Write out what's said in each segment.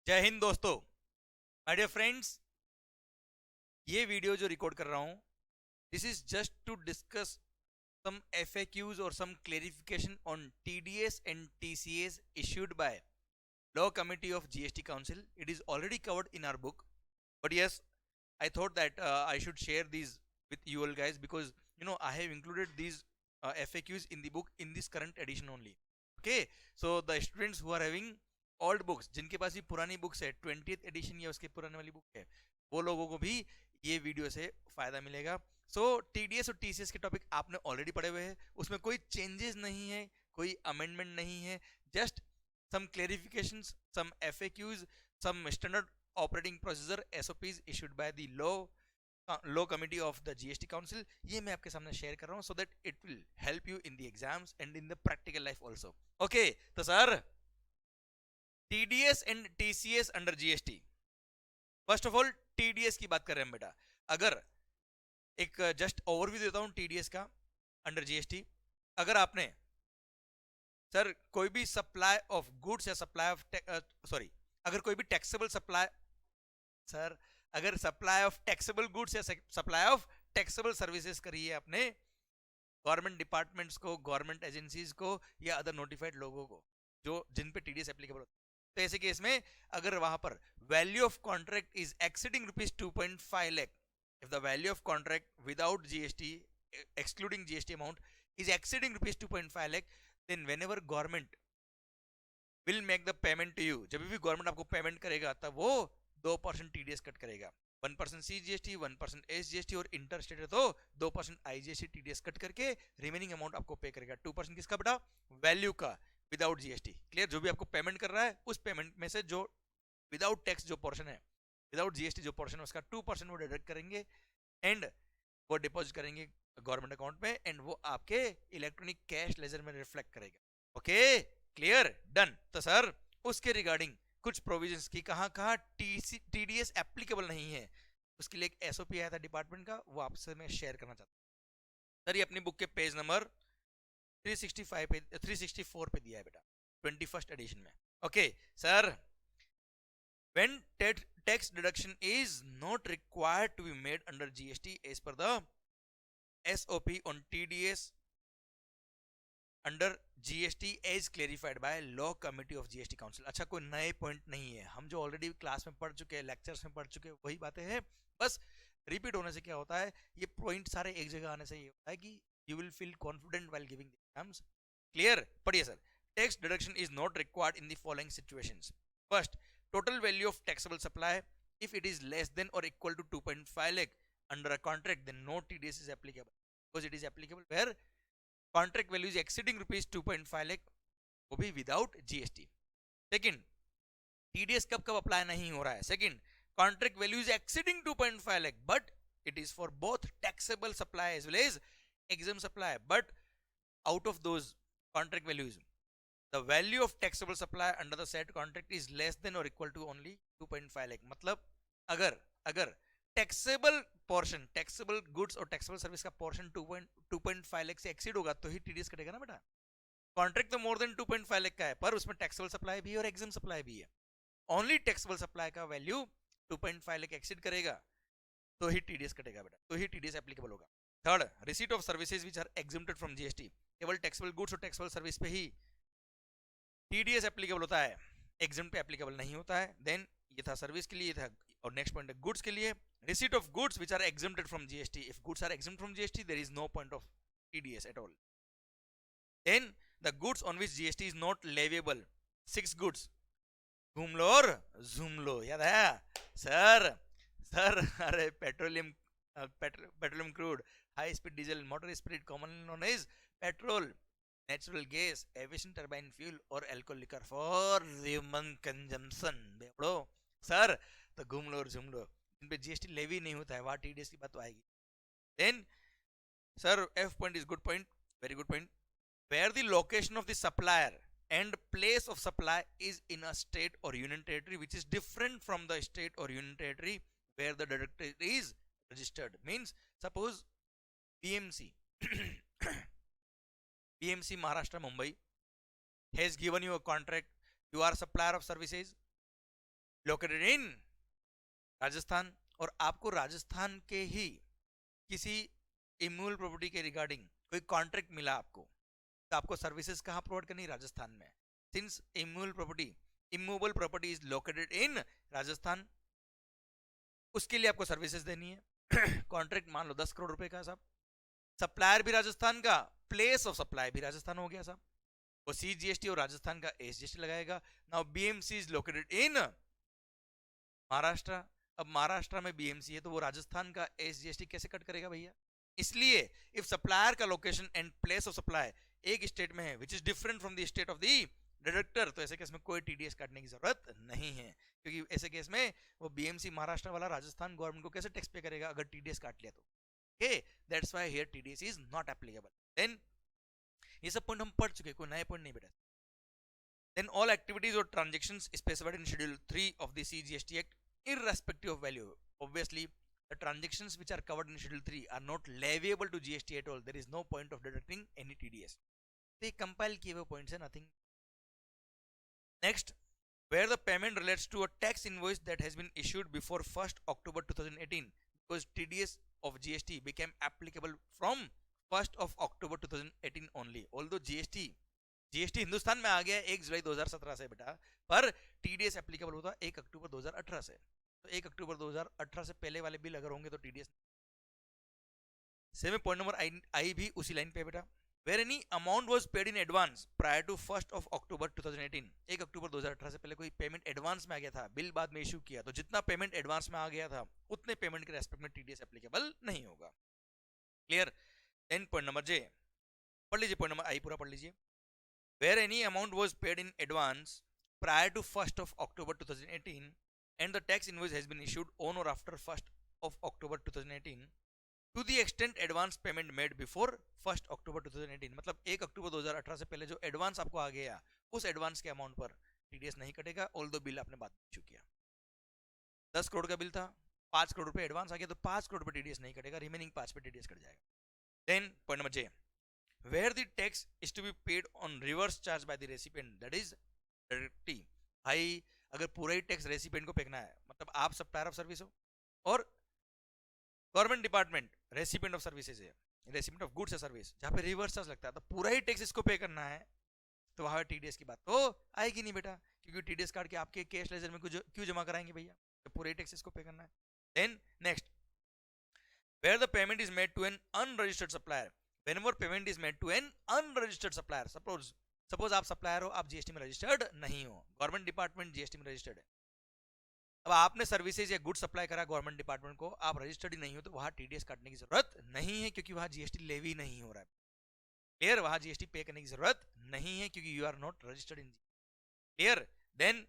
जय हिंद दोस्तों। माय डियर फ्रेंड्स, ये वीडियो जो रिकॉर्ड कर रहा हूं, this is just to discuss some FAQs or some clarification on TDS and TCS issued by Law Committee of GST Council. It is already covered in our book, but yes, I thought that I should share these with you all guys because I have included these FAQs in the book in this current edition only. Okay, so the students who are having old books, जिनके पास ये पुरानी books है 20th addition या उसके पुराने वाली book है, वो लोगों को भी ये वीडियो से फायदा मिलेगा। सो टीडीएस और टीसीएस के टॉपिक आपने ऑलरेडी पढ़े हुए हैं, उसमें कोई चेंजेस नहीं है, कोई अमेंडमेंट नहीं है, just some clarifications, some FAQs, some standard operating procedure SOPs issued by the law committee of the GST council. ये मैं आपके सामने शेयर कर रहा हूं so that it will help you in the exams and in the practical life also. Okay, तो sir TDS and TCS under GST, first of all TDS की बात कर रहे हैं बेटा। अगर एक जस्ट ओवरव्यू देता हूं टीडीएस का अंडर जीएसटी। अगर आपने सर कोई भी सप्लाई ऑफ गुड्स या सप्लाई ऑफ सॉरी अगर कोई भी टैक्सेबल सप्लाई, सर अगर सप्लाई ऑफ टैक्सेबल गुड्स या सप्लाई ऑफ टैक्सेबल सर्विसेज करी है आपने गवर्नमेंट डिपार्टमेंट्स को, गवर्नमेंट एजेंसीज को या अदर नोटिफाइड लोगों को जो जिन पे टीडीएस एप्लीकेबल होता है, तो ऐसे केस में अगर वहां पर value of contract is exceeding ₹2.5 lakh, if the value of contract without GST, excluding GST amount, is exceeding ₹2.5 lakh, then whenever government will make the payment to you, जब भी गवर्नमेंट आपको पेमेंट करेगा तब वो 2% TDS कट करेगा, 1% CGST, 1% SGST और inter state है तो 2% IGST TDS कट करके रिमेनिंग अमाउंट आपको पे करेगा। 2% किसका बेटा? वैल्यू का, विदाउट जीएसटी। क्लियर? जो भी आपको पेमेंट कर रहा है उस पेमेंट में से जो विदाउट टैक्स जो पोर्शन है, विदाउट जीएसटी जो पोर्शन है उसका 2% वो डिडक्ट करेंगे एंड वो डिपॉजिट करेंगे गवर्नमेंट अकाउंट में एंड वो आपके इलेक्ट्रॉनिक कैश लेजर में रिफ्लेक्ट करेगा। Okay, clear? डन। तो सर उसके रिगार्डिंग कुछ प्रोविजंस की कहां कहां टीडीएस एप्लीकेबल नहीं है, उसके लिए एक एसओपी आया था डिपार्टमेंट का, वो आपसे मैं शेयर करना चाहता हूं। सर ये अपनी बुक के पेज नंबर 365 पे 364 पे दिया है बेटा, 21st एडिशन में। Okay sir, when tax deduction is not required to be made under GST as per the SOP on TDS under GST as clarified by Law Committee of GST Council। अच्छा, कोई नए point नहीं है, हम जो already class में पढ़ चुके हैं, लेक्चर्स में पढ़ चुके हैं, वही बातें हैं, बस रिपीट होने से क्या होता है, ये पॉइंट सारे एक जगह आने से ये होता है कि you will feel confident while giving the exams. Clear? पढ़िए sir. Tax deduction is not required in the following situations. First, total value of taxable supply, if it is less than or equal to 2.5 lakh under a contract, then no TDS is applicable, because it is applicable where contract value is exceeding ₹2.5 lakh, वो भी without GST। Second, TDS कब कब apply नहीं हो रहा है? Second, contract value is exceeding 2.5 lakh but it is for both taxable supply as well as exempt supply, but out of those contract values the value of taxable supply under the said contract is less than or equal to only 2.5 lakh। मतलब अगर taxable portion, taxable goods और taxable service का portion 2.5 lakh से exceed होगा तो ही TDS कटेगा ना बेटा। कॉन्ट्रैक्ट तो मोर देन 2.5 लाख का है पर उसमें टैक्सेबल सप्लाई भी है और एग्जाम सप्लाई भी है, ओनली टैक्सेबल सप्लाई का वैल्यू 2.5 लाख एक्सीड करेगा तो ही टीडीएस कटेगा बेटा, तो ही टीडीएस एप्लीकेबल होगा। Third, receipt of services which are exempted from GST, केवल टैक्सेबल गुड्स और टैक्सेबल सर्विस पे ही टीडीएस एप्लीकेबल होता है, एग्जाम पे एप्लीकेबल नहीं होता है। देन ये था सर्विस के लिए, था और नेक्स्ट पॉइंट है गुड्स के लिए। Receipt of goods which are exempted from GST, if goods are exempt from GST there is no point of TDS at all. Then the goods on which GST is not leviable, 6 goods, घूम लो और झूम लो, याद है sir? Sir अरे petroleum crude, high speed diesel, motor spirit commonly known as petrol, natural gas, aviation turbine fuel और alcohol liquor for human consumption. बेवड़ो sir, तो घूम लो और झूम लो, इन पे जीएसटी लेवी नहीं होता है, वहां टीडीएस की बात तो आएगी। Then sir F point is good point, very good point, where the location of the supplier and place of supply is in a state or union territory which is different from the state or union territory where the directory is registered। means suppose BMC BMC Maharashtra Mumbai has given you a contract, you are supplier of services, located in Rajasthan, और आपको राजस्थान के ही किसी immovable property के regarding कोई contract मिला आपको, तो आपको सर्विसेज कहाँ प्रोवाइड करनी? राजस्थान में। Since immovable property is located in Rajasthan, उसके लिए आपको सर्विसेज देनी है। कॉन्ट्रैक्ट मान लो 10 करोड़ रुपए का साहब, सप्लायर भी राजस्थान का, प्लेस ऑफ सप्लाई भी राजस्थान हो गया साहब, वो CGST और राजस्थान का SGST लगाएगा। Now BMC is located in Maharashtra, अब महाराष्ट्र में BMC है तो वो राजस्थान का SGST कैसे कट करेगा भैया? इसलिए इफ सप्लायर का location and place of supply एक स्टेट में है which is different from the state of the deductor, तो ऐसे केस में कोई TDS काटने की जरूरत नहीं है, क्योंकि ऐसे केस में वो BMC महाराष्ट्र वाला राजस्थान गवर्नमेंट को कैसे टैक्स पे करेगा अगर TDS काट लिया तो। Okay, that's why here TDS is not applicable. देन ये सब पॉइंट हम पढ़ चुके, कोई नए पॉइंट नहीं बेटा। Then all activities or transactions specified in Schedule 3 of the CGST Act, irrespective of value. Obviously, the transactions which are covered in Schedule 3 are not leviable to GST at all. There is no point of deducting any TDS. They compile kiye hue points hai, nothing. Next, where the payment relates to a tax invoice that has been issued before 1st October 2018, because TDS of GST became applicable from 1st of October 2018 only. Although GST Hindustan में आ गया 1 जुलाई 2017 से बेटा, पर TDS applicable होता 1 October 2018 से, तो 1 October 2018 से पहले वाले बिल अगर होंगे तो TDS। Same point number I भी उसी लाइन पे बेटा, where any amount was paid in advance prior to 1st of October 2018, 1 October 2018 से पहले कोई पेमेंट एडवांस में आ गया था, बिल बाद में इशू किया, तो जितना पेमेंट एडवांस में आ गया था उतने पेमेंट के रेस्पेक्ट में TDS एप्लीकेबल नहीं होगा। क्लियर? देन पॉइंट नंबर जे, पढ़ लीजिए, पॉइंट नंबर आई पूरा पढ़ लीजिए। Where any amount was paid in advance prior to 1st of October 2018 and the tax invoice has been issued on or after 1st of October 2018, to the extent advance payment made before 1st October 2018, मतलब 1 October 2018 से पहले जो advance आपको आ गया उस advance के amount पर TDS नहीं कटेगा, ऑल्दो बिल आपने बाद में इशू किया। 10 करोड़ का बिल था, 5 करोड़ रुपए एडवांस आ गया तो 5 करोड़ रुपए TDS नहीं कटेगा, रिमेनिंग 5 पे TDS कट जाएगा। Then point number J, where the tax is to be paid on reverse charge by the recipient, that is directly। भाई अगर पूरा ही टैक्स रेसिपिएंट को फेंकना है, मतलब आप सप्लायर ऑफ सर्विस हो और government department recipient of services है, रेसिपिएंट ऑफ गुड्स या सर्विस, जहाँ पे रिवर्स चार्ज लगता है, तो पूरा ही टैक्स इसको पे करना है, तो वहां TDS की बात तो आएगी नहीं बेटा, क्योंकि TDS काट के आपके कैश लेजर में क्यों जमा कराएंगे भैया, तो पूरा ही टैक्स इसको पे करना है। Then next, where the payment is made to an unregistered supplier, whenever payment is made to an unregistered supplier, suppose आप सप्लायर हो, आप GST में रजिस्टर्ड नहीं हो, गवर्नमेंट डिपार्टमेंट GST में रजिस्टर्ड है, अब आपने सर्विसेज या गुड सप्लाई करा गवर्नमेंट डिपार्टमेंट को, आप रजिस्टर्ड ही नहीं हो, तो वहां TDS काटने की जरूरत नहीं है, क्योंकि वहां GST लेवी नहीं हो रहा है। क्लियर? वहां GST पे करने की जरूरत नहीं है, क्योंकि you are not registered in. Clear? Then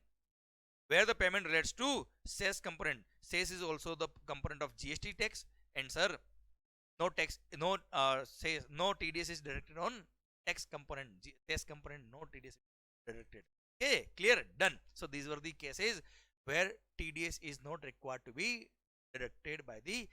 where the payment relates to cess component, cess is also the component of GST tax, and sir, no tax, no TDS is directed on tax component, cess component, no TDS is directed. Okay, clear? Done. So these were the cases where TDS is not required to be deducted by the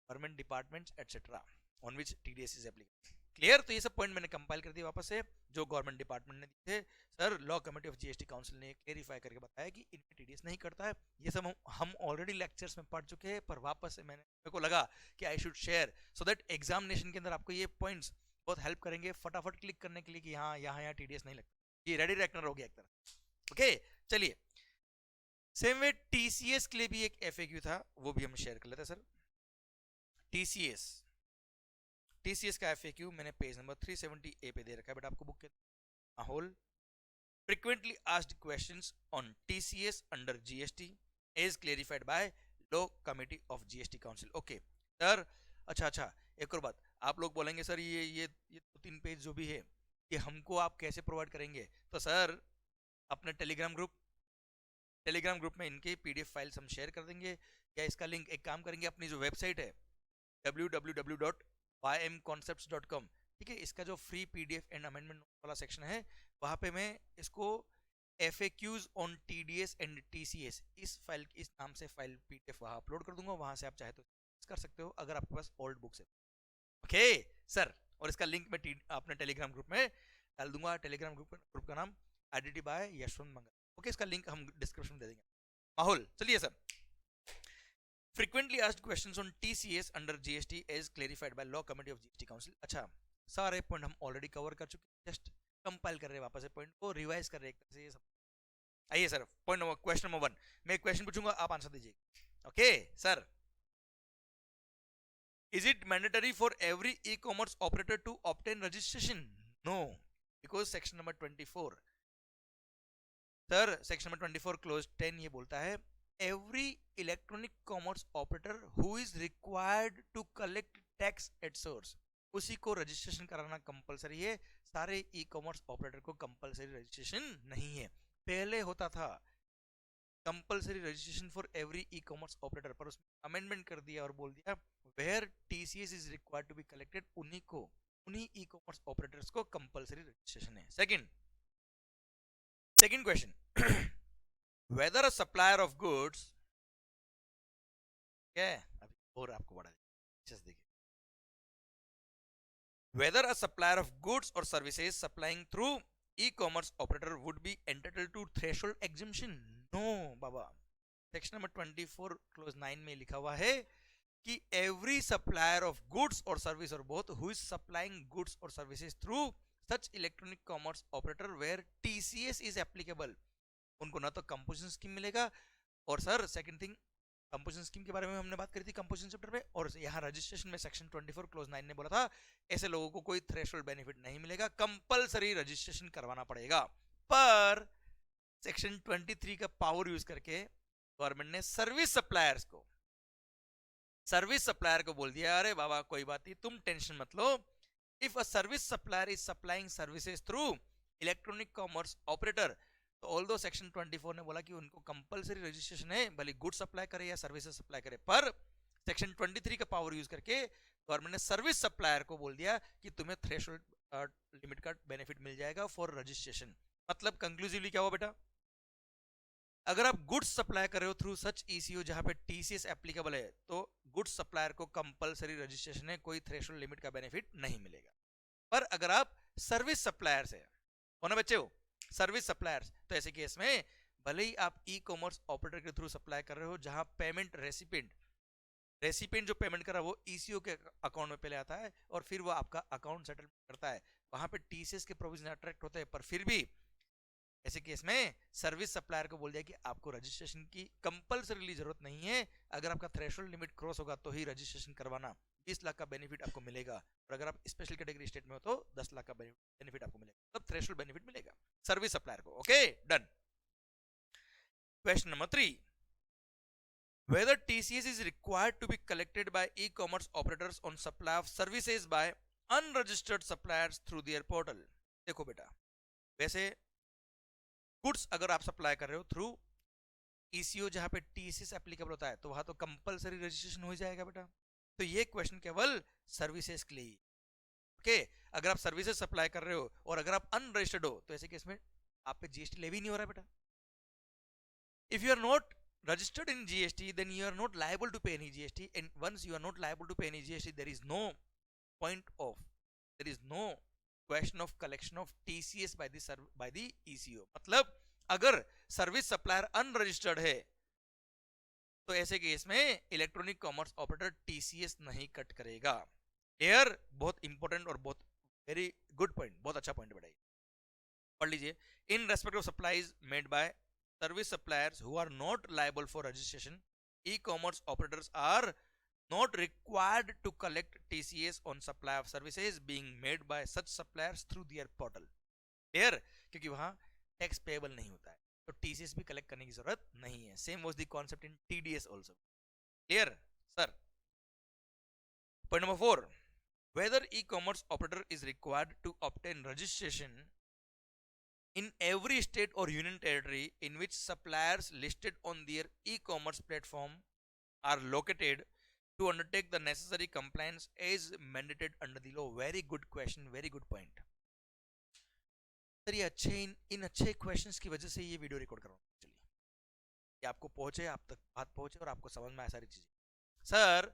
government departments etc. on which TDS is applicable. Clear? तो ये सब point मैंने compile कर दिया वापस से, जो government department ने दिए थे। Sir law committee of GST council ने क्लेरिफाई करके बताया कि इनमें TDS नहीं करता है। ये सब हम ऑलरेडी लेक्चर्स में पढ़ चुके हैं, पर वापस से मेरे को लगा कि I should share so that examination के अंदर आपको ये पॉइंट्स बहुत हेल्प करेंगे फटाफट क्लिक करने के लिए कि हाँ यहाँ TDS नहीं लगता। ये रेडी रेकनर हो गया एक तरह। ओके, चलिए। सेम वे TCS के लिए भी एक FAQ था, वो भी हम शेयर कर लेते हैं। सर TCS का FAQ मैंने पेज नंबर 370A पे दे रखा है बेटा आपको बुक के। Whole frequently asked questions on TCS under GST as clarified by Law Committee of GST Council. Okay sir, अच्छा एक और बात, आप लोग बोलेंगे सर ये 2-3 पेज जो भी है ये हमको आप कैसे प्रोवाइड करेंगे? तो सर अपने टेलीग्राम ग्रुप में इनके PDF फाइल्स हम शेयर कर देंगे, या इसका लिंक एक काम करेंगे, अपनी जो वेबसाइट है www.ymconcepts.com, ठीक है, इसका जो फ्री PDF एंड अमेंडमेंट वाला सेक्शन है वहां पे मैं इसको FAQs on TDS and TCS इस नाम से फाइल PDF वहां अपलोड कर दूंगा, वहां से आप चाहे तो कर सकते हो अगर आपके पास ओल्ड बुक्स है। ओके सर, और इसका लिंक मैं अपने टेलीग्राम ग्रुप में डाल दूंगा। टेलीग्राम ग्रुप का नाम IDT बाय यशवंत मंगल। ओके, इसका लिंक हम डिस्क्रिप्शन में दे देंगे। माहौल। चलिए sir, frequently asked questions on TCS under GST as clarified by law committee of GST council। अच्छा, सारे पॉइंट हम ऑलरेडी कवर कर चुके हैं, जस्ट कंपाइल कर रहे हैं वापस से पॉइंट को, रिवाइज कर रहे हैं एक तरह से ये सब। आइए sir, point number, question number 1, मैं एक क्वेश्चन पूछूंगा, आप आंसर दीजिए। Okay sir, is it mandatory for every e-commerce operator to obtain registration? No, because section number 24, sir section number 24 close 10 ये बोलता है every electronic commerce operator who is required to collect tax at source, उसी को registration कराना compulsory है। सारे e commerce operator को compulsory registration नहीं है। पहले होता था compulsory registration for every e commerce operator, पर उसमें अमेंडमेंट कर दिया और बोल दिया where TCS is required to be collected, उन्हीं ई कॉमर्स ऑपरेटर्स को कंपलसरी रजिस्ट्रेशन है। Second question, whether a supplier of goods, क्या है अभी और आपको बड़ा देखिए, whether a supplier of goods or services supplying through e-commerce operator would be entitled to threshold exemption? No Baba, section number 24 close 9 में लिखा हुआ है कि every supplier of goods or service or both who is supplying goods or services through such electronic commerce operator where TCS is applicable, उनको ना तो composition scheme मिलेगा, और sir second thing, composition scheme के बारे में हमने बात करी थी कंपोजिशन चैप्टर में, और यहाँ रजिस्ट्रेशन में सेक्शन 24 क्लोज 9 ने बोला था ऐसे लोगों को कोई थ्रेशोल्ड बेनिफिट नहीं मिलेगा, कंपलसरी रजिस्ट्रेशन करवाना पड़ेगा। पर सेक्शन 23 का पावर यूज करके गवर्नमेंट ने सर्विस सप्लायर को बोल दिया अरे बाबा कोई बात नहीं, तुम टेंशन मत लो, if a service supplier is supplying services through electronic commerce operator, तो ऑल्दो सेक्शन 24 ने बोला कि उनको कंपलसरी रजिस्ट्रेशन है, भले गुड सप्लाई करे या सर्विसेज सप्लाई करे, पर सेक्शन 23 का पावर यूज करके गवर्नमेंट ने सर्विस सप्लायर को बोल दिया कि तुम्हें थ्रेशोल्ड लिमिट का बेनिफिट मिल जाएगा फॉर रजिस्ट्रेशन। मतलब कंक्लूसिवली क्या हुआ बेटा, अगर आप गुड्स सप्लाई कर रहे हो थ्रू सच ईसीओ जहां पे टीसीएस एप्लीकेबल है, तो गुड्स सप्लायर को कंपलसरी रजिस्ट्रेशन है, कोई थ्रेशोल्ड लिमिट का बेनिफिट नहीं मिलेगा। पर अगर आप सर्विस सप्लायर से हो ना बच्चे हो, सर्विस सप्लायर्स, तो ऐसे केस में भले ही आप ई कॉमर्स ऑपरेटर के थ्रू सप्लाई कर रहे हो, जहां पेमेंट रेसिपिएंट जो पेमेंट कर रहा है वो ईसीओ के अकाउंट में पहले आता है और फिर वो आपका अकाउंट सेटलमेंट करता है, वहां पे टीसीएस के प्रोविजन अट्रैक्ट होते हैं, पर फिर भी ऐसे केस में सर्विस सप्लायर को बोल दिया कि आपको रजिस्ट्रेशन की कंपलसरीली जरूरत नहीं है, अगर आपका थ्रेशोल्ड लिमिट क्रॉस होगा तो ही रजिस्ट्रेशन करवाना, 20 लाख का बेनिफिट आपको मिलेगा, और अगर आप स्पेशल कैटेगरी स्टेट में हो तो 10 लाख का बेनिफिट आपको मिलेगा, तब थ्रेशोल्ड बेनिफिट मिलेगा सर्विस सप्लायर को। Okay done. Question number 3, whether TCS is required to be collected by e-commerce operators on supply of services by unregistered suppliers through their portal। देखो बेटा, वैसे गुड्स अगर आप सप्लाई कर रहे हो थ्रू ईसीओ जहां पे टीसीएस एप्लीकेबल होता है, तो वहां तो कंपलसरी रजिस्ट्रेशन हो जाएगा बेटा, तो ये क्वेश्चन केवल सर्विसेज के लिए। ओके, अगर आप सर्विसेज सप्लाई कर रहे हो और अगर आप अनरजिस्टर्ड हो, तो ऐसे केस में आप पे जीएसटी लेवी नहीं हो रहा है बेटा। If you are not registered in GST, then you are not liable to pay any GST, and once you are not liable to pay any GST, there is no question of collection of TCS by the ECO। मतलब अगर service supplier unregistered है, तो ऐसे case में electronic commerce operator TCS नहीं cut करेगा। Clear, बहुत important और बहुत वेरी गुड पॉइंट, बहुत अच्छा पॉइंट बताइए, पढ़ लीजिए। In respect of supplies made by service suppliers who are not liable for registration, e-commerce operators are not required to collect TCS on supply of services being made by such suppliers through their portal। Clear, क्योंकि वहां tax payable नहीं होता है, तो TCS भी collect करने की जरूरत नहीं है। Same was the concept in TDS also। Clear sir. Point number 4, whether e-commerce operator is required to obtain registration in every state or union territory in which suppliers listed on their e-commerce platform are located to undertake the necessary compliance as mandated under the law। very good question, very good point। Sir ये इन अच्छे questions की वजह से ये video record कर रहा हूँ, चलिए ये आपको पहुंचे, आप तक बात पहुंचे और आपको समझ में आए सारी चीजें। सर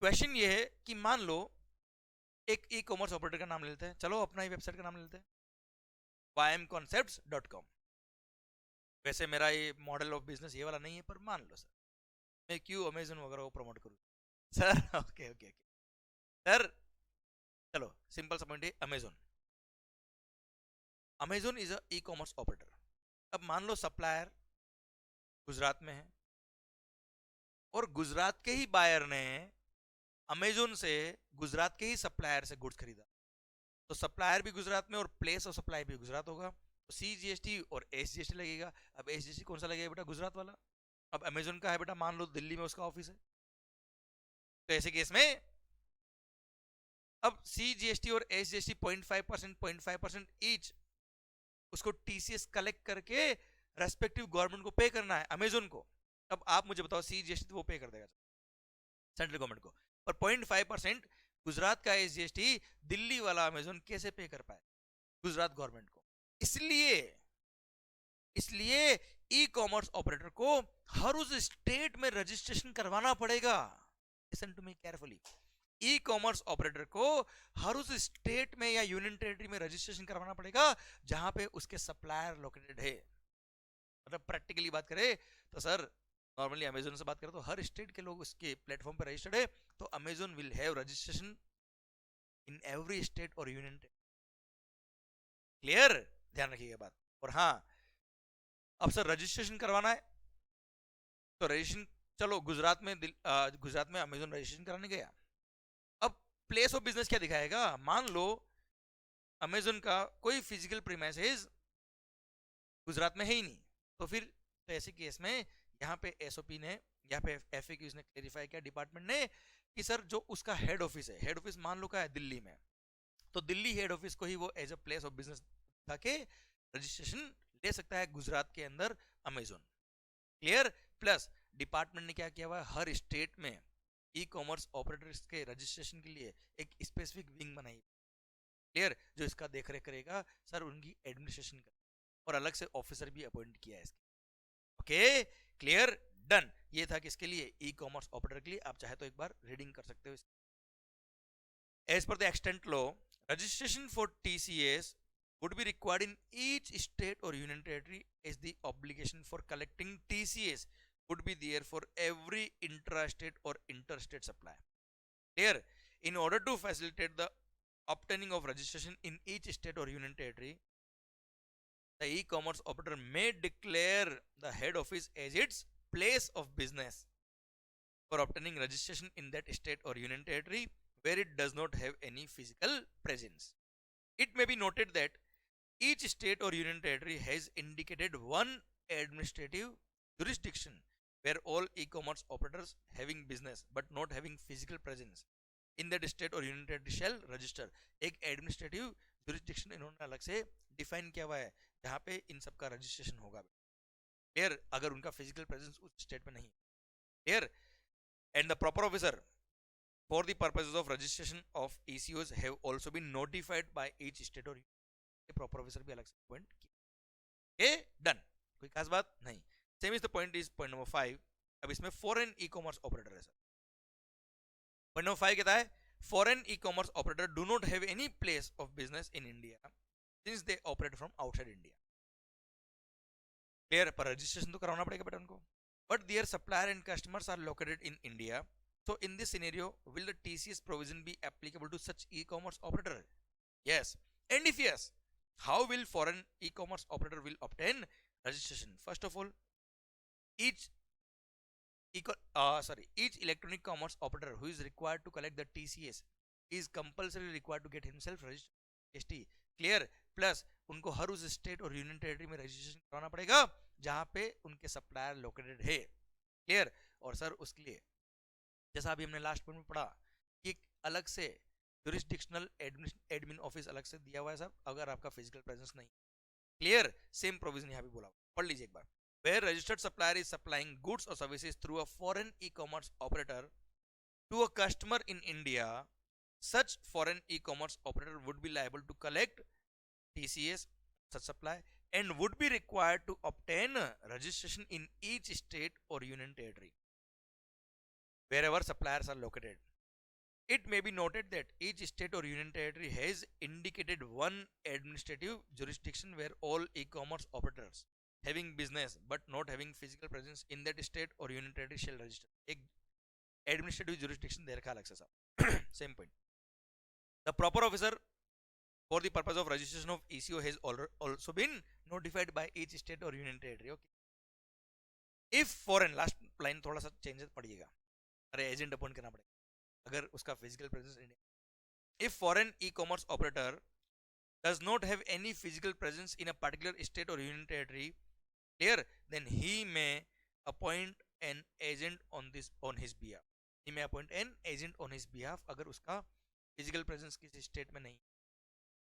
क्वेश्चन ये है कि मान लो एक ई कॉमर्स ऑपरेटर का नाम ले लेते हैं, चलो अपना ही वेबसाइट का नाम ले लेते हैं, ymconcepts.com। वैसे मेरा ये मॉडल ऑफ बिजनेस ये वाला नहीं है, पर मान लो सर, मैं क्यों अमेजन वगैरह को प्रमोट करूँ sir? Okay okay okay sir, चलो सिंपल सा पॉइंट है, Amazon, Amazon is a E commerce operator. अब मान लो सप्लायर गुजरात में है, और गुजरात के ही बायर ने अमेजोन से गुजरात के ही सप्लायर से गुड्स खरीदा, तो सप्लायर भी गुजरात में और प्लेस ऑफ सप्लाई भी गुजरात होगा, तो CGST और SGST लगेगा। अब SGST कौन सा लगेगा बेटा? गुजरात वाला। अब अमेजोन का है बेटा, मान लो दिल्ली में उसका ऑफिस है, तो ऐसे केस में अब CGST और SGST 0.5% ईच, उसको TCS कलेक्ट करके रेस्पेक्टिव गवर्नमेंट को पे करना है, अमेजोन को। अब आप मुझे बताओ, CGST तो वो पे कर देगा सेंट्रल गवर्नमेंट को, और 0.5% गुजरात का SGST दिल्ली वाला अमेजोन कैसे पे कर पाए गुजरात गवर्नमेंट को? इसलिए इसलिए ई कॉमर्स ऑपरेटर को हर उस स्टेट में रजिस्ट्रेशन करवाना पड़ेगा। Listen to me carefully, e commerce operator को हर उस स्टेट में या यूनियन टेरिटरी में रजिस्ट्रेशन करवाना पड़ेगा जहां पे उसके सप्लायर लोकेटेड है। मतलब प्रैक्टिकली बात करें तो सर, नॉर्मली अमेजोन से बात करें तो हर स्टेट के लोग उसके प्लेटफॉर्म पर रजिस्टर्ड है, तो Amazon will have registration in every state और यूनियन टेरिटरी। क्लियर? ध्यान रखिएगा बात। और हाँ, अब सर रजिस्ट्रेशन करवाना है तो रजिस्ट्रेशन, चलो गुजरात में गुजरात में अमेजोन रजिस्ट्रेशन कराने गया। अब प्लेस ऑफ बिजनेस क्या दिखाएगा? मान लो अमेजोन का कोई फिजिकल प्रीमाइसेस गुजरात में है ही नहीं, तो फिर तो ऐसे केस में यहाँ पे एसओपी ने, यहाँ पे FAQs ने क्लेरिफाई किया डिपार्टमेंट ने कि सर जो उसका हेड ऑफिस है, हेड ऑफिस मान लो का है दिल्ली में, तो दिल्ली हेड ऑफिस को ही वो as a place of business ताकि रजिस्ट्रेशन ले सकता है गुजरात के अंदर अमेजोन। क्लियर? प्लस डिपार्टमेंट ने क्या किया हुआ है, हर स्टेट में ई कॉमर्स ऑपरेटर्स के रजिस्ट्रेशन के लिए एक स्पेसिफिक विंग बनाई। क्लियर? जो इसका देखरेख करेगा सर, उनकी एडमिनिस्ट्रेशन का, और अलग से ऑफिसर भी अपॉइंट किया है इसके। Okay, clear, done. ये था किसके लिए? ई कॉमर्स ऑपरेटर के लिए। आप चाहे तो एक बार रीडिंग कर सकते हो। As per the extent law, registration for TCS would be required in each state or union territory, as the obligation for collecting TCS would be there for every intrastate or interstate supply. Clear? In order to facilitate the obtaining of registration in each state or union territory, the e-commerce operator may declare the head office as its place of business for obtaining registration in that state or union territory where it does not have any physical presence. It may be noted that each state or union territory has indicated one administrative jurisdiction where all e-commerce operators having business but not having physical presence in that state or union territory shall register. एक administrative jurisdiction इन्होंने अलग से define किया हुआ है जहां पे इन सब का रजिस्ट्रेशन होगा। क्लियर? अगर उनका फिजिकल प्रेजेंस उस स्टेट में नहीं। Clear? And the proper officer for the purposes of registration of ECOs have also been notified by each state और प्रॉपर ऑफिसर भी अलग से अपॉइंट किया। डन, कोई खास बात नहीं। Same is the point, is point number 5। अब इसमें फॉरेन ई कॉमर्स ऑपरेटर है सर। पॉइंट नंबर 5 कहता है, foreign e commerce operator do not have any place of business in India since they operate from outside India. Clear? पर registration तो कराना पड़ेगा बेटा उनको, but there supplier and customers are located in India. So in this scenario, will the TCS provision be applicable to such e-commerce operator? Yes. And if yes, how will foreign e-commerce operator will obtain registration? First of all, each each electronic commerce operator who is required to collect the TCS is compulsory required to get himself registered ST. Clear? Plus उनको हर उस state और union territory में registration कराना पड़ेगा जहां पे उनके supplier located है। क्लियर? और सर उसके लिए जैसा अभी हमने लास्ट पॉइंट में पढ़ा कि एक अलग से जुरिस्डिक्शनल एडमिन ऑफिस अलग से दिया हुआ है सब, अगर आपका फिजिकल प्रेजेंस नहीं। क्लियर? सेम प्रोविजन यहाँ भी बोला, पढ़ लीजिए एक बार। Where registered supplier is supplying goods or services through a foreign e-commerce operator to a customer in India, such foreign e-commerce operator would be liable to collect TCS such supply and would be required to obtain registration in each state or union territory wherever suppliers are located. It may be noted that each state or union territory has indicated one administrative jurisdiction where all e-commerce operators having business but not having physical presence in that state or union territory shall register. एक administrative jurisdiction दे रखा अलग से साहब. Same point. The proper officer for the purpose of registration of ECO has also been notified by each state or union territory. Okay. If foreign, last line थोड़ा सा changes पड़िएगा. अरे agent appoint करना पड़ेगा अगर उसका physical presence India. If foreign e-commerce operator does not have any physical presence in a particular state or union territory, clear, then he may appoint an agent on his behalf. He may appoint an agent on his behalf अगर उसका physical presence किसी state में नहीं.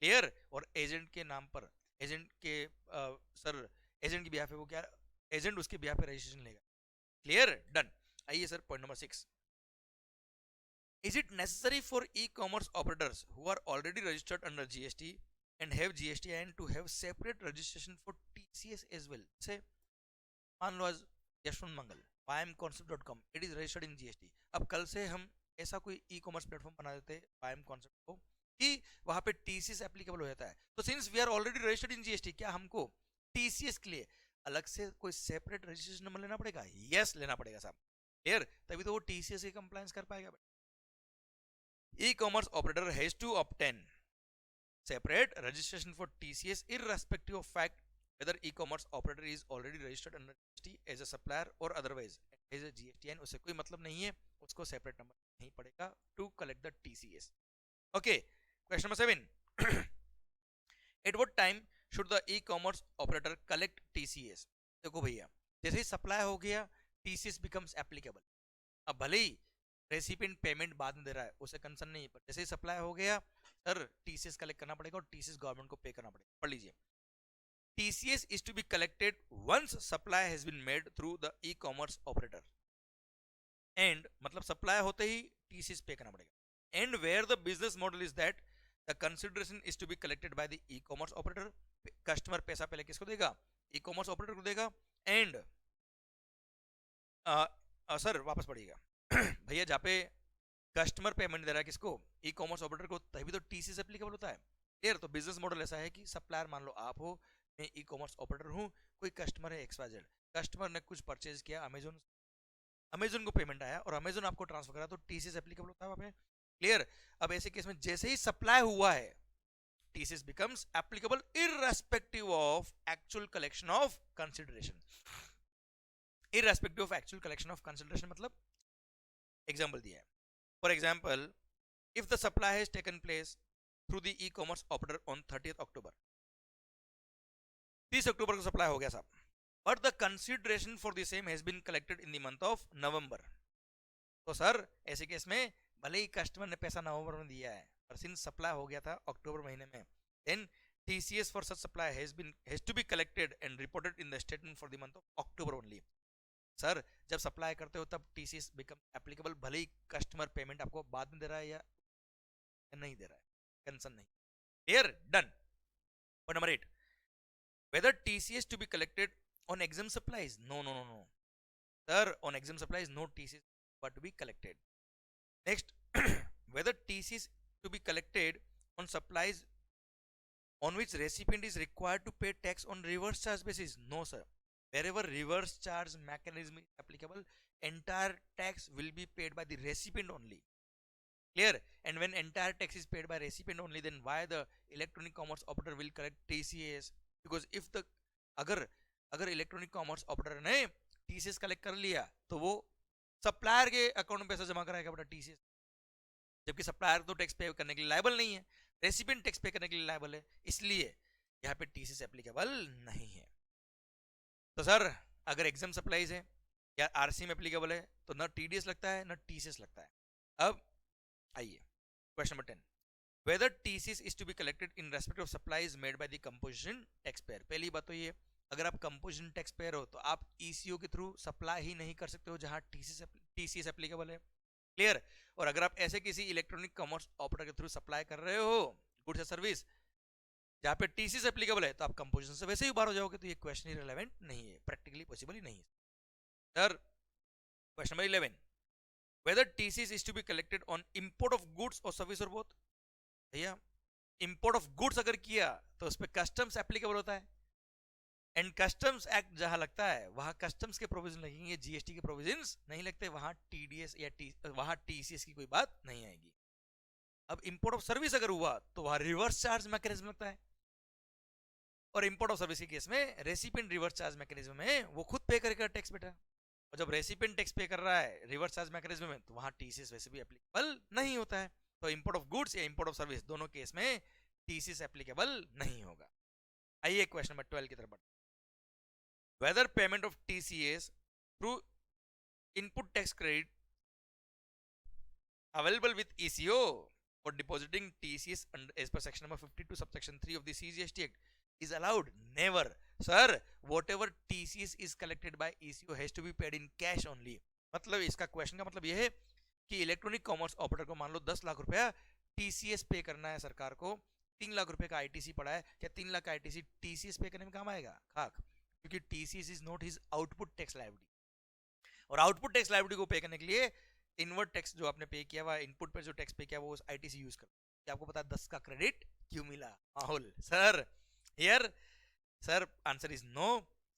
Clear. और agent के नाम पर agent के सर एजेंट की बिहाफ पे वो क्या एजेंट उसके बिहाफ पे रजिस्ट्रेशन लेगा. क्लियर. डन. आइए sir point number 6. Is it necessary for e-commerce operators who are already registered under GST and have GSTIN to have separate registration for TCS as well? Say, मान लो आज यशवंत मंगल buyamconcept.com it is registered in GST. अब कल से हम ऐसा कोई e-commerce platform बना देते हैं buyamconcept को कि वहां पे TCS एप्लीकेबल हो जाता है. तो since we are already registered in GST, क्या हमको TCS के लिए अलग से कोई सेपरेट रजिस्ट्रेशन नंबर लेना पड़ेगा? यस, लेना पड़ेगा साहब. क्लियर. तभी तो वो TCS की कंप्लायंस कर पाएगा. E-commerce operator has to obtain separate registration for TCS irrespective of fact whether e-commerce operator is already registered under GST as a supplier or otherwise as a GSTN. उससे कोई मतलब नहीं है, उसको separate number नहीं पड़ेगा to collect the TCS. Okay, question number 7. At what time should the e-commerce operator collect TCS? देखो भैया, जैसे ही सप्लाई हो गया TCS becomes applicable. अब भले ही रेसिपिएंट पेमेंट बाद में दे रहा है उसे कंसर्न नहीं है, पर जैसे ही सप्लाई हो गया सर टीसीएस कलेक्ट करना पड़ेगा और टीसीएस गवर्नमेंट को पे करना पड़ेगा. पढ़ लीजिए. TCS is to be collected once supply has been made through the e-commerce operator and मतलब सप्लाई होते ही टीसीएस पे करना पड़ेगा. And where the business model is that the consideration is to be collected by the e-commerce operator. Customer पैसा पहले किसको देगा? ई-कॉमर्स ऑपरेटर को देगा. एंड सर वापस पढ़िएगा भैया, जहाँ पे कस्टमर पेमेंट दे रहा है किसको? ई कॉमर्स ऑपरेटर को, तभी तो टीसीएस एप्लीकेबल होता है. क्लियर. तो बिजनेस मॉडल ऐसा है कि सप्लायर मान लो आप हो, मैं ई कॉमर्स ऑपरेटर हूँ, कोई कस्टमर है XYZ, कस्टमर ने कुछ परचेज किया अमेजोन को पेमेंट आया और अमेजोन आपको ट्रांसफर करा, तो टीसीएस एप्लीकेबल होता है वहाँ पे. क्लियर. अब ऐसे केस में जैसे ही सप्लाई हुआ है TCS becomes applicable irrespective of actual collection of consideration. Irrespective of actual collection of consideration मतलब एग्जाम्पल दिया है. For example, if the supply has taken place through the e-commerce operator on 30th October, 30 अक्टूबर को supply हो गया साहब, but the consideration for the same has been collected in the month of November. तो sir ऐसे case में भले ही customer ने पैसा नवंबर में दिया है पर सिंस सप्लाई हो गया था अक्टूबर महीने में, then TCS for such supply has to be collected and reported in the statement for the month of October only. Sir जब सप्लाई करते हो तब TCS बिकम एप्लीकेबल, भले ही कस्टमर पेमेंट आपको बाद में दे रहा है या नहीं दे रहा है, कंसर्न नहीं. Clear. Done. Point number 8. Whether TCS to be collected on exempt supplies? No. Sir, on exempt supplies, no TCS but to be collected. Next, whether TCS to be collected on supplies on which recipient is required to pay tax on reverse charge basis? No, sir. Wherever reverse charge mechanism is applicable, entire tax will be paid by the recipient only. Clear? And when entire tax is paid by recipient only, then why the electronic commerce operator will collect TCS? Because if the अगर electronic commerce operator ने TCS collect कर लिया तो वो supplier के account में पैसा जमा कराएगा बेटा TCS, जबकि सप्लायर तो टैक्स पे करने के लिए लायबल नहीं है, रेसिपिएंट टैक्स पे करने के लिए लायबल है, इसलिए यहाँ पे TCS एप्लीकेबल नहीं है. तो सर अगर एग्जाम सप्लाईज है या RC में एप्लीकेबल है तो ना TDS लगता है ना TCS लगता है. अब आइए question number 10. Whether TCS is to be collected in respect of supplies made by the composition taxpayer. पहली बात तो ये, अगर आप कंपोजिशन टैक्स पेयर हो तो आप ECO के थ्रू सप्लाई ही नहीं कर सकते हो जहां TCS एप्लीकेबल है. क्लियर. और अगर आप ऐसे किसी इलेक्ट्रॉनिक कॉमर्स ऑपरेटर के थ्रू सप्लाई कर रहे हो गुड्स या सर्विस जहां पे TCS एप्लीकेबल है तो आप कंपोजिशन से वैसे ही बाहर हो जाओगे, तो ये क्वेश्चन ही रिलेवेंट नहीं है, प्रैक्टिकली पॉसिबल ही नहीं है. Sir question number 11. Whether TCS is to be collected on import of goods or service or both? भैया इंपोर्ट ऑफ गुड्स अगर किया तो उस पर कस्टम्स एप्लीकेबल होता है, एंड कस्टम्स एक्ट जहां लगता है वहां कस्टम्स के प्रोविजन लगेंगे, जीएसटी के प्रोविजंस नहीं लगते, वहां टीडीएस या वहां टीसीएस की कोई बात नहीं आएगी। अब इंपोर्ट ऑफ सर्विस अगर हुआ तो वहां रिवर्स चार्ज मैकेनिज्म लगता है, और इंपोर्ट ऑफ सर्विस के केस में रेसिपिएंट रिवर्स चार्ज मैकेनिज्म में वो खुद पे करेगा टैक्स बेटा। और जब रेसिपिएंट टैक्स पे कर रहा है रिवर्स चार्ज मैकेनिज्म में, तो वहां टीसीएस वैसे भी एप्लीकेबल नहीं होता है। तो इंपोर्ट ऑफ गुड्स या इंपोर्ट ऑफ सर्विस दोनों केस में टीसीएस एप्लीकेबल नहीं होगा। आइए क्वेश्चन नंबर 12 की तरफ बढ़ते हैं। Whether payment of TCS through input tax credit available with ECO for depositing TCS as per section number 52 subsection 3 of the CGST Act is allowed? Never. Sir, whatever TCS is collected by ECO has to be paid in cash only. मतलब इसका question का मतलब यह है कि electronic commerce operator को मान लो 10 लाख रुपया टीसीएस पे करना है सरकार को, 3 लाख रुपए का आईटीसी पड़ा है, क्या 3 लाख का आईटीसी टीसीएस पे करने में काम आएगा? खाक, क्योंकि TCS is not his output tax liability, और आउटपुट टैक्स लायबिलिटी को पे करने के लिए इनवर्ट टैक्स जो आपने पे किया हुआ, इनपुट पे जो टैक्स पे किया वो आईटीसी यूज कर, आपको पता है 10 का क्रेडिट क्यों मिला? माहौल sir, here sir answer is no.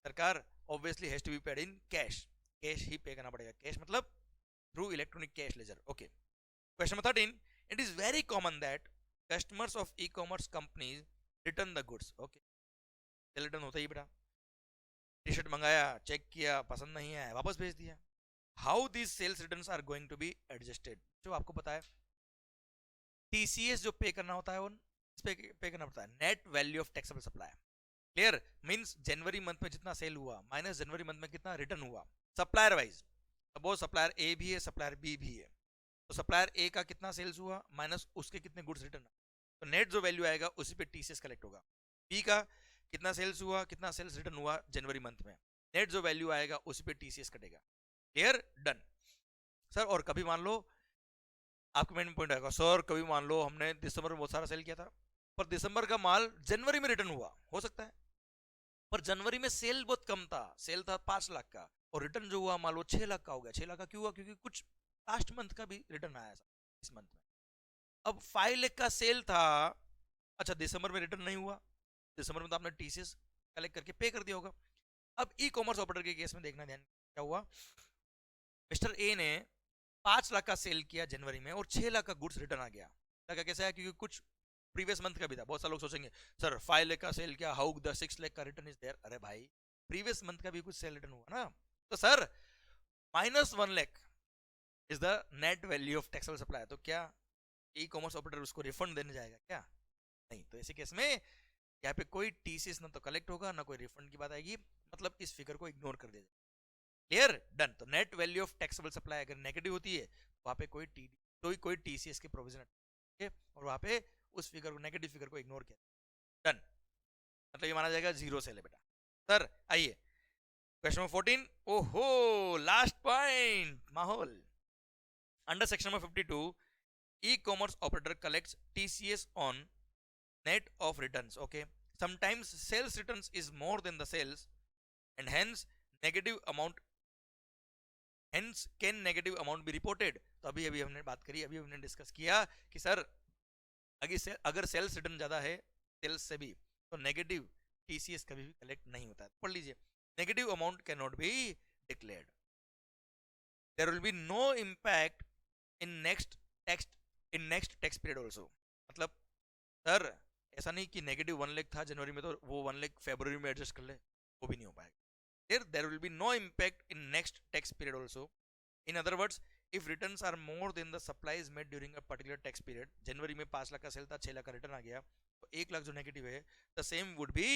सरकार obviously has to be paid in cash, cash ही पे करना पड़ेगा। कैश मतलब through electronic cash ledger. Okay, question number 13, it is very common that customers of e commerce companies return the goods. Okay, return होता ही बेटा, T shirt मंगाया, check किया, पसंद नहीं आया, वापस भेज दिया। How these sales returns are going to be adjusted? जो आपको पता है टीसीएस जो पे करना होता है वो पे करना पड़ता है net value of taxable supply. Clear? Means January month में जितना सेल हुआ माइनस जनवरी मंथ में कितना रिटर्न हुआ सप्लायर वाइज। अब वो सप्लायर ए भी है, सप्लायर बी भी है, तो सप्लायर ए का कितना सेल्स हुआ माइनस उसके कितने गुड्स रिटर्न, तो नेट जो वैल्यू आएगा उसी पे टीसीएस कलेक्ट होगा। बी का कितना सेल्स हुआ, कितना सेल्स रिटर्न हुआ जनवरी मंथ में, नेट जो वैल्यू आएगा उसी पे टीसीएस कटेगा। क्लियर? डन। सर और कभी मान लो आपको मेन पॉइंट आएगा, सर कभी मान लो हमने दिसंबर में बहुत सारा सेल किया था पर दिसंबर का माल जनवरी में रिटर्न हुआ, हो सकता है, पर जनवरी में सेल बहुत कम था, सेल था 5 लाख का और रिटर्न जो हुआ माल वो 6 लाख का हो गया। 6 लाख का क्यों हुआ? क्योंकि कुछ लास्ट मंथ का भी रिटर्न आया इस मंथ में। अब 5 लाख का सेल था, अच्छा दिसंबर में रिटर्न नहीं हुआ, दिसंबर में तो आपने टीसीएस कलेक्ट करके पे कर दिया होगा। अब ई कॉमर्स ऑपरेटर के केस में देखना ध्यान, क्या हुआ, मिस्टर ए ने 5 लाख का सेल किया जनवरी में और 6 लाख का गुड्स रिटर्न आ गया। लगा कैसे आया? क्योंकि कुछ प्रीवियस मंथ का भी था। बहुत सारे लोग सोचेंगे सर 5 लाख का सेल किया, हाउ द 6 लाख का रिटर्न इज देयर? अरे भाई प्रीवियस मंथ का भी कुछ सेल रिटर्न हुआ ना, तो sir minus 1 lakh is the net value of taxable supply. तो क्या ई कॉमर्स ऑपरेटर उसको रिफंड देने जाएगा क्या? नहीं। तो ऐसे केस में यहाँ पे कोई टीसीएस ना तो कलेक्ट होगा ना कोई रिफंड की बात आएगी, मतलब इस फिगर को इग्नोर कर दिया जाए। क्लियर? डन। तो net value of taxable supply अगर नेगेटिव होती है वहां पे कोई टीसीएस के प्रोविजन है और वहां पे उस फिगर को, नेगेटिव फिगर को इग्नोर किया। डन, मतलब ये माना जाएगा जीरो सेल है बेटा। सर आइए क्वेश्चन नंबर 14, ओहो लास्ट पॉइंट, माहौल। Under section number 52 E commerce operator collects TCS on net of returns. Okay, sometimes sales returns is more than the sales and hence can negative amount be reported. तो अभी हमने बात करी, अभी हमने discuss किया कि सर अगर सेल्स रिटर्न ज्यादा है सेल्स से भी तो नेगेटिव टीसीएस कभी भी कलेक्ट नहीं होता है। पढ़ लीजिए, negative amount can not be declared, there will be no impact in next tax period also. मतलब सर ऐसा नहीं कि नेगेटिव 1 लाख था जनवरी में तो वो 1 लाख फरवरी में एडजस्ट कर ले, वो भी नहीं हो पाएगा। There will be no impact in next tax period also. In other words, if returns are more than the supplies made during a particular tax period, जनवरी में 5 लाख का सेल था, 6 लाख का रिटर्न आ गया, तो 1 लाख जो नेगेटिव है the same would be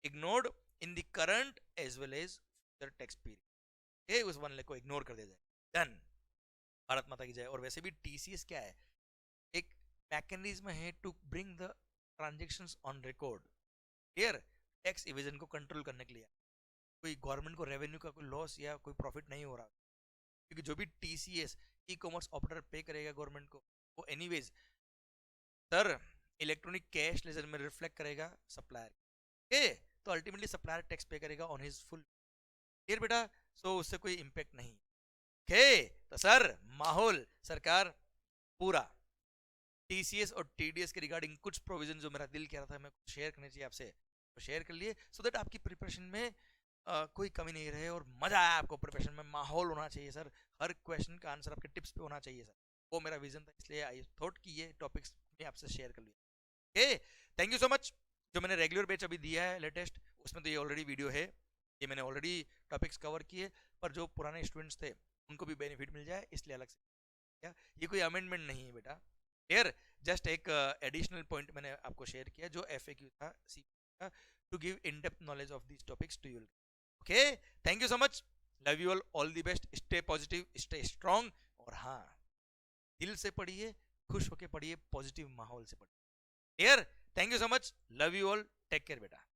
ignored in the current as well as future tax period. उस 1 लाख को इग्नोर कर दिया जाए। डन, भारत माता की जय। और वैसे भी टीसीएस क्या है, एक मैकेनिज्म है to bring the transactions on record. Clear? Tax evasion को कंट्रोल करने के लिए, कोई गवर्नमेंट को रेवेन्यू का कोई लॉस या कोई प्रॉफिट नहीं हो रहा, क्योंकि जो भी टीसीएस ई कॉमर्स ऑपरेटर पे करेगा गवर्नमेंट को वो anyways sir electronic cash laser में रिफ्लेक्ट करेगा सप्लायर के, तो अल्टीमेटली सप्लायर टैक्स पे करेगा ऑन हिज फुल। क्लियर बेटा? सो उससे कोई इंपैक्ट नहीं। ओके, तो सर माहौल सरकार पूरा टीसीएस और टीडीएस के रिगार्डिंग कुछ प्रोविजन जो मेरा दिल कह रहा था मैं शेयर करने चाहिए आपसे, तो शेयर कर लिए सो दैट आपकी प्रिपरेशन में कोई कमी नहीं रहे और मजा आया आपको प्रिपरेशन में, माहौल होना चाहिए सर, हर क्वेश्चन का आंसर आपके टिप्स पे होना चाहिए सर, वो मेरा विजन था, इसलिए आई थॉट कि ये टॉपिक्स मैं आपसे शेयर कर लिया। Okay, thank you so much. जो मैंने रेगुलर बैच अभी दिया है लेटेस्ट, उसमें तो ये ऑलरेडी वीडियो है, ये मैंने ऑलरेडी टॉपिक्स कवर किए, पर जो पुराने स्टूडेंट्स थे उनको भी बेनिफिट मिल जाए इसलिए अलग से किया। ये कोई अमेंडमेंट नहीं है बेटा, क्लियर, जस्ट एक एडिशनल पॉइंट मैंने आपको शेयर किया जो FAQ था, सी था, to give in depth knowledge of these topics to you. Okay, thank you so much, love you all the best, stay positive, stay strong, और हाँ, दिल से पढ़िए, खुश होके पढ़िए, पॉजिटिव माहौल से पढ़िए, clear, thank you so much, love you all, take care बेटा।